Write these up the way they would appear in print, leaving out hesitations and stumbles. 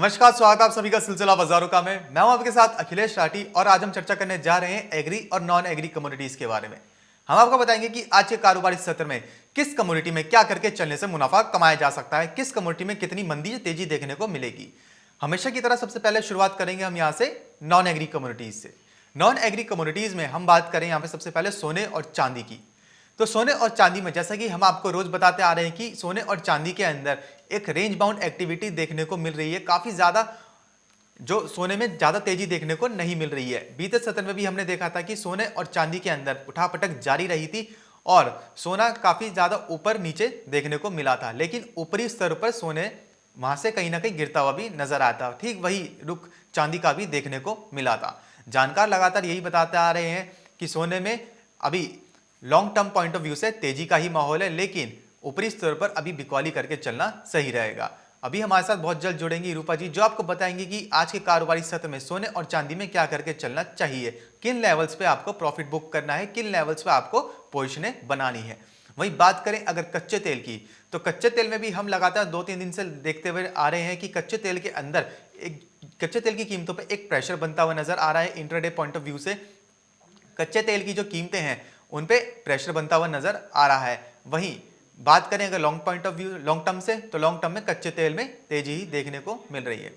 नमस्कार, स्वागत है आप सभी का सिलसिला बाजारों का मैं हूं आपके साथ अखिलेश राठी और आज हम चर्चा करने जा रहे हैं एग्री और नॉन एग्री कम्युनिटीज के बारे में। हम आपको बताएंगे कि आज के कारोबारी सत्र में किस कम्युनिटी में क्या करके चलने से मुनाफा कमाया जा सकता है, किस कम्युनिटी में कितनी मंदी या तेजी देखने को मिलेगी। हमेशा की तरह सबसे पहले शुरुआत करेंगे हम यहाँ से नॉन एग्री कम्युनिटीज से। नॉन एग्री कम्युनिटीज में हम बात करें यहाँ पे सबसे पहले सोने और चांदी की। तो सोने और चांदी में जैसा कि हम आपको रोज बताते आ रहे हैं कि सोने और चांदी के अंदर एक रेंज बाउंड एक्टिविटी देखने को मिल रही है, काफी ज्यादा जो सोने में ज्यादा तेजी देखने को नहीं मिल रही है। बीते सत्र में भी हमने देखा था कि सोने और चांदी के अंदर उठापटक जारी रही थी और सोना काफी ज्यादा ऊपर नीचे देखने को मिला था, लेकिन ऊपरी स्तर पर सोने वहां से कहीं ना कहीं गिरता हुआ भी नजर आता। ठीक वही रुख चांदी का भी देखने को मिला था। जानकार लगातार यही बताते आ रहे हैं कि सोने में अभी long term point of view से तेजी का ही माहौल है, लेकिन ऊपरी स्तर पर अभी बिकवाली करके चलना सही रहेगा। अभी हमारे साथ बहुत जल्द जुड़ेंगी रूपा जी, जो आपको बताएंगे कि आज के कारोबारी सत्र में सोने और चांदी में क्या करके चलना चाहिए, किन लेवल्स पे आपको प्रॉफिट बुक करना है, किन लेवल्स पे आपको पोजीशनें बनानी है। वहीं बात करें अगर कच्चे तेल की, तो कच्चे तेल में भी हम लगातार 2-3 दिन से देखते हुए आ रहे हैं कि कच्चे तेल के अंदर कच्चे तेल की कीमतों पर एक प्रेशर बनता हुआ नजर आ रहा है। इंट्राडे पॉइंट ऑफ व्यू से कच्चे तेल की जो कीमतें हैं उन पे प्रेशर बनता हुआ नजर आ रहा है। वहीं बात करें अगर long point of view long term से, तो लॉन्ग टर्म में कच्चे तेल में तेजी ही देखने को मिल रही है।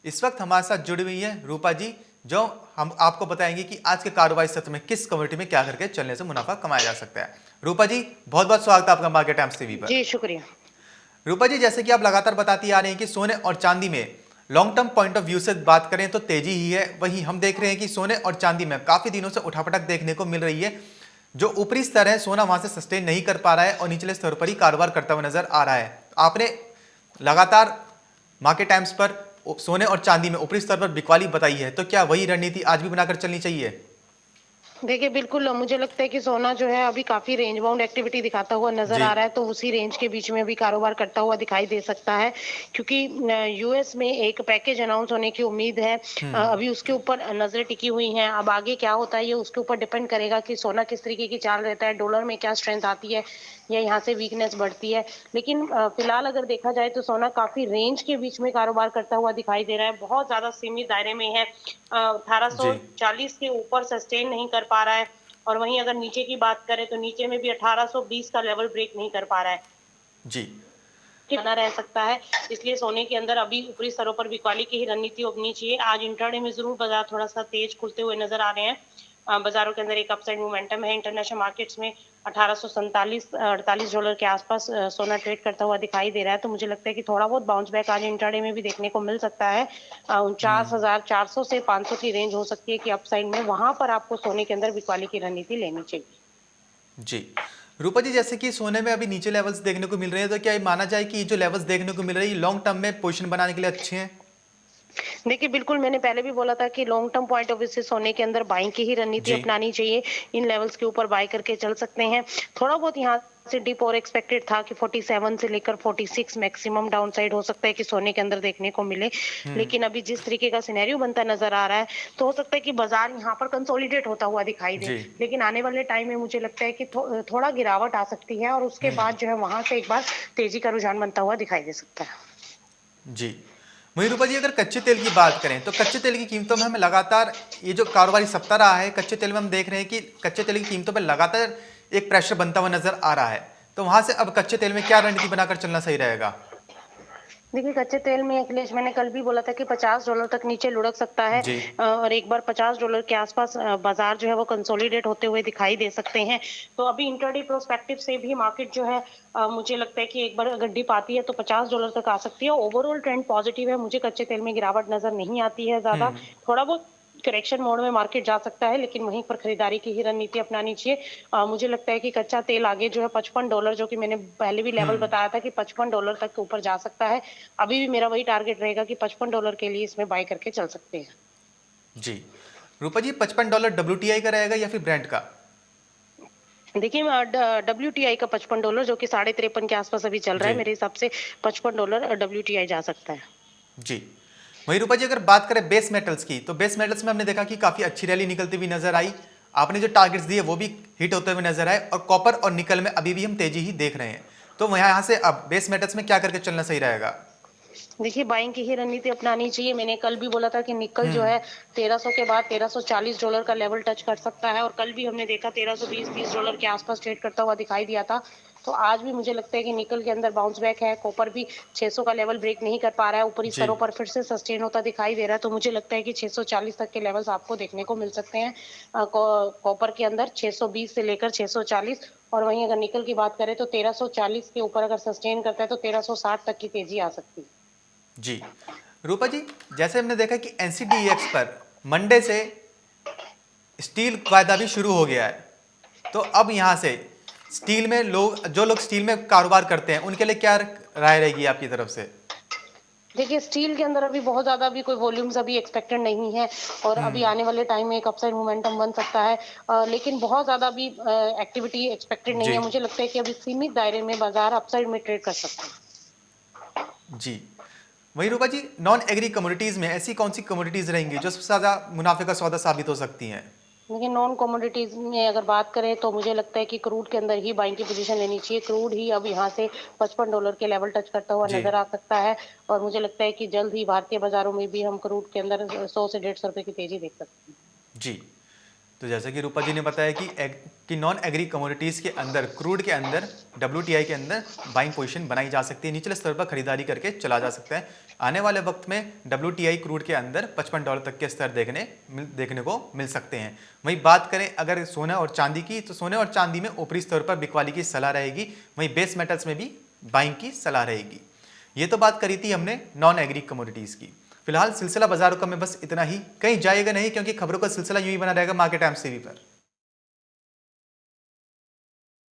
इस वक्त हमारे साथ जुड़ी हुई है रूपा जी, जो हम आपको बताएंगे कि आज के कारोबारी सत्र में किस कम्युनिटी में क्या करके चलने से मुनाफा कमाया जा सकता है। रूपा जी, बहुत बहुत स्वागत है आपका मार्केट टाइम्स टीवी पर। जी शुक्रिया। रूपा जी, जैसे कि आप लगातार बताती आ रहे हैं कि सोने और चांदी में long term point of view से बात करें तो तेजी ही है, वहीं हम देख रहे हैं कि सोने और चांदी में काफी दिनों से उठापटक देखने को मिल रही है। जो ऊपरी स्तर है सोना वहां से सस्टेन नहीं कर पा रहा है और निचले स्तर पर ही कारोबार करता हुआ नजर आ रहा है। आपने लगातार मार्केट टाइम्स पर सोने और चांदी में ऊपरी स्तर पर बिकवाली बताई है, तो क्या वही रणनीति आज भी बनाकर चलनी चाहिए? देखिए बिल्कुल मुझे लगता है कि सोना जो है अभी काफी रेंज बाउंड एक्टिविटी दिखाता हुआ नजर जी। आ रहा है, तो उसी रेंज के बीच में अभी कारोबार करता हुआ दिखाई दे सकता है, क्योंकि यूएस में एक पैकेज अनाउंस होने की उम्मीद है। अभी उसके ऊपर नजरें टिकी हुई हैं। अब आगे क्या होता है ये उसके ऊपर डिपेंड करेगा कि सोना किस तरीके की चाल रहता है, डॉलर में क्या स्ट्रेंथ आती है या यहाँ से वीकनेस बढ़ती है। लेकिन फिलहाल अगर देखा जाए तो सोना काफी रेंज के बीच में कारोबार करता हुआ दिखाई दे रहा है, बहुत ज्यादा सीमित दायरे में है। 1840 के ऊपर सस्टेन नहीं कर पा रहा है, और वहीं अगर नीचे की बात करें तो नीचे में भी 1820 का लेवल ब्रेक नहीं कर पा रहा है जी। बना रह सकता है। इसलिए सोने के अंदर अभी ऊपरी स्तरों पर बिकवाली की ही रणनीति अपनी चाहिए। आज इंट्राडे में जरूर बाजार थोड़ा सा तेज खुलते हुए नजर आ रहे हैं। बाजारों के अंदर एक अपसाइड मोमेंटम है। इंटरनेशनल मार्केट्स में 1847-48 डॉलर के आसपास सोना ट्रेड करता हुआ दिखाई दे रहा है, तो मुझे लगता है कि थोड़ा बहुत बाउंस बैक आज इंट्राडे में भी देखने को मिल सकता है। 49,400 से 500 की रेंज हो सकती है कि अपसाइड में, वहां पर आपको सोने के अंदर बिकवाली की रणनीति लेनी चाहिए। जी रूपा जी, जैसे कि सोने में अभी नीचे लेवल्स देखने को मिल रहे हैं, तो क्या ये माना जाए कि जो लेवल्स देखने को मिल रही है लॉन्ग टर्म में पोजीशन बनाने के लिए अच्छे हैं? देखिए बिल्कुल, मैंने पहले भी बोला था कि long term point of view से सोने के अंदर बाइंग की ही रणनीति जी। अपनानी चाहिए। इन लेवल्स के ऊपर बाय करके चल सकते हैं। थोड़ा बहुत यहाँ से डिप और एक्सपेक्टेड था कि 47 से लेकर 46 मैक्सिमम डाउनसाइड हो सकता है कि सोने के अंदर देखने को मिले। लेकिन अभी जिस तरीके का सिनेरियो बनता नजर आ रहा है, तो हो सकता है कि बाजार यहाँ पर कंसोलिडेट होता हुआ दिखाई दे। जी। लेकिन आने वाले टाइम में मुझे लगता है कि थोड़ा गिरावट आ सकती है, और उसके बाद जो है वहां से एक बार तेजी का रुझान बनता हुआ दिखाई दे सकता है। जी। वहीं रूपा जी, अगर कच्चे तेल की बात करें तो कच्चे तेल की कीमतों में हमें लगातार ये जो कारोबारी सप्ताह रहा है कच्चे तेल में, हम देख रहे हैं कि कच्चे तेल की कीमतों पर लगातार एक प्रेशर बनता हुआ नजर आ रहा है। तो वहां से अब कच्चे तेल में क्या रणनीति बनाकर चलना सही रहेगा? देखिए कच्चे तेल में अखिलेश, मैंने कल भी बोला था कि 50 डॉलर तक नीचे लुढ़क सकता है, जी। और एक बार 50 डॉलर के आसपास बाजार जो है वो कंसोलिडेट होते हुए दिखाई दे सकते हैं। तो अभी इंट्राडे प्रोस्पेक्टिव से भी मार्केट जो है मुझे लगता है कि एक बार अगर डिप आती है तो 50 डॉलर तक आ सकती है। ओवरऑल ट्रेंड पॉजिटिव है, मुझे कच्चे तेल में गिरावट नजर नहीं आती है ज्यादा। थोड़ा बहुत करेक्शन मोड में मार्केट जा सकता है, लेकिन वहीं पर खरीदारी की ही रणनीति अपनानी चाहिए। मुझे लगता है कि कच्चा तेल आगे जो है 55 डॉलर, जो कि मैंने पहले भी लेवल बताया था कि 55 डॉलर तक ऊपर जा सकता है। अभी भी मेरा वही टारगेट रहेगा कि 55 डॉलर के लिए इसमें बाय करके चल सकते हैं। जी रूपा जी, $55 WTI का रहेगा या फिर ब्रांड का? देखिए WTI का 55 डॉलर, जो कि 53.5 के आसपास अभी चल रहा जी। है, मेरे हिसाब से 55 डॉलर WTI जा सकता है। जी। वहीं रूपा जी, अगर बात करें बेस मेटल्स की, तो बेस मेटल्स में हमने देखा कि काफी अच्छी रैली निकलती हुई नजर आई। आपने जो टारगेट्स दिए वो भी हिट होते हुए नजर आए, और कॉपर और निकल में अभी भी हम तेजी ही देख रहे हैं। तो यहाँ से अब बेस मेटल्स में क्या करके चलना सही रहेगा? देखिए बाइंग की ही रणनीति अपनानी चाहिए। मैंने कल भी बोला था कि निकल जो है 1300 के बाद $1340 का लेवल टच कर सकता है, और कल भी हमने देखा $1320-30 के आसपास ट्रेड करता हुआ दिखाई दिया था। तो आज भी मुझे लगता है कि निकल के अंदर बाउंस बैक है। कॉपर भी 600 का लेवल ब्रेक नहीं कर पा रहा है, ऊपरी जी। स्तरों पर फिर से सस्टेन होता दिखाई दे रहा है। तो मुझे लगता है कि 640 तक के लेवल्स आपको देखने को मिल सकते हैं कॉपर के अंदर, 620 से लेकर 640। और वहीं अगर निकल की बात करें तो 1340 के ऊपर अगर सस्टेन करता है तो 1360 तक की तेजी आ सकती है। जी रूपा जी, जैसे हमने देखा कि एनसीडीएक्स पर मंडे से स्टील वायदा भी शुरू हो गया है, तो अब यहां से स्टील में जो लोग स्टील में कारोबार करते हैं उनके लिए क्या राय रहेगी आपकी तरफ से? देखिए स्टील के अंदर अभी बहुत ज्यादा भी कोई वॉल्यूम्स अभी एक्सपेक्टेड नहीं है, और अभी आने वाले टाइम में एक अपसाइड मोमेंटम बन सकता है। लेकिन बहुत ज्यादा भी एक्टिविटी एक्सपेक्टेड नहीं जी। है। मुझे लगता है कि अभी सीमित दायरे में बाजार अपसाइड में ट्रेड कर सकता है। जी वही रूपा जी, नॉन एग्री कमोडिटीज में ऐसी कौन सी कमोडिटीज रहेंगी जो सबसे ज्यादा मुनाफे का सौदा साबित हो सकती हैं? देखिए नॉन कमोडिटीज में अगर बात करें तो मुझे लगता है कि क्रूड के अंदर ही बाइंग की पोजीशन लेनी चाहिए। क्रूड ही अब यहाँ से $55 के लेवल टच करता हुआ जी। नजर आ सकता है, और मुझे लगता है कि जल्द ही भारतीय बाजारों में भी हम क्रूड के अंदर 100 से 150 रुपए की तेजी देख सकते हैं। जी तो जैसे कि रूपा जी ने बताया कि नॉन एग्री कमोडिटीज के अंदर, क्रूड के अंदर, डब्ल्यूटीआई के अंदर बाइंग पोजीशन बनाई जा सकती है, निचले स्तर पर खरीदारी करके चला जा सकता है। आने वाले वक्त में डब्ल्यूटीआई क्रूड के अंदर $55 तक के स्तर देखने को मिल सकते हैं। वहीं बात करें अगर सोना और चांदी की, तो सोने और चांदी में ऊपरी स्तर पर बिकवाली की सलाह रहेगी, वहीं बेस मेटल्स में भी बाइंग की सलाह रहेगी। ये तो बात करी थी हमने नॉन एग्री कमोडिटीज की। फिलहाल सिलसिला बाजारों का में बस इतना ही, कहीं जाएगा नहीं क्योंकि खबरों का सिलसिला यूं ही बना रहेगा मार्केट टाइम्स टीवी पर।